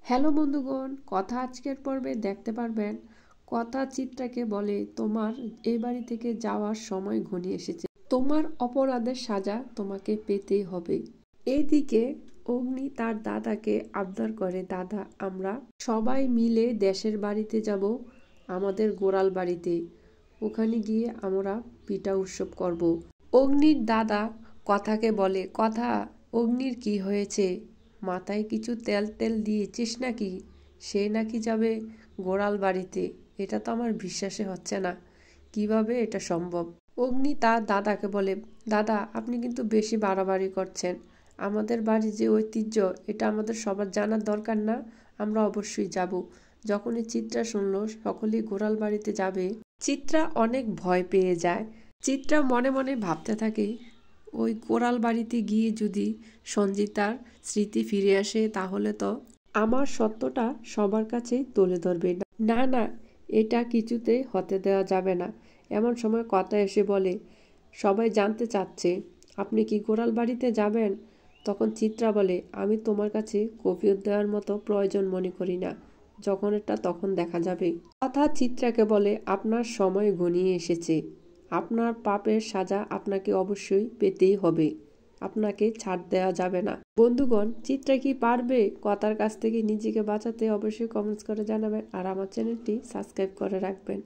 Hello বন্ধুগণ, কথা আজকের পর্বে দেখতে পারবেন। কথা চিত্রাকে বলে, তোমার এই বাড়ি থেকে যাওয়ার সময় ঘনিয়ে এসেছে, তোমার অপরাধের সাজা তোমাকে পেতেই হবে। এইদিকে অগ্নি তার দাদাকে আবদার করে, দাদা আমরা সবাই মিলে দেশের বাড়িতে যাব, আমাদের গোড়াল বাড়িতে। ওখানে গিয়ে আমরা পিঠা উৎসব করব। অগ্নির দাদা কথাকে বলে, কথা অগ্নির কি হয়েছে? মাথায় কিছু তেল তেল দিয়েছিস নাকি? সে নাকি যাবে গোড়াল বাড়িতে। এটা তো আমার বিশ্বাসে হচ্ছে না, কিভাবে এটা সম্ভব? অগ্নি তার দাদাকে বলে, দাদা আপনি কিন্তু বেশি বাড়াবাড়ি করছেন। আমাদের বাড়ির যে ঐতিহ্য, এটা আমাদের সবার জানার দরকার না? আমরা অবশ্যই যাব। যখনই চিত্রা শুনলো সকলেই গোড়াল বাড়িতে যাবে, চিত্রা অনেক ভয় পেয়ে যায়। চিত্রা মনে মনে ভাবতে থাকে, ওই কোরাল বাড়িতে গিয়ে যদি সঞ্জিতার স্মৃতি ফিরে আসে, তাহলে তো আমার সত্যটা সবার কাছে তুলে ধরবে। না না, এটা কিছুতে হতে দেওয়া যাবে না। এমন সময় কথা এসে বলে, সবাই জানতে চাচ্ছে আপনি কি গোরাল বাড়িতে যাবেন? তখন চিত্রা বলে, আমি তোমার কাছে কফিয়ত দেওয়ার মতো প্রয়োজন মনে করি না। যখন এটা তখন দেখা যাবে। কথা চিত্রাকে বলে, আপনার সময় ঘনিয়ে এসেছে। আপনার পাপের সাজা আপনাকে অবশ্যই পেতেই হবে। আপনাকে ছাড় দেওয়া যাবে না। বন্ধুগণ, চিত্রা কি পারবে কথার কাছ থেকে নিজেকে বাঁচাতে? অবশ্যই কমেন্টস করে জানাবেন আর আমার চ্যানেলটি সাবস্ক্রাইব করে রাখবেন।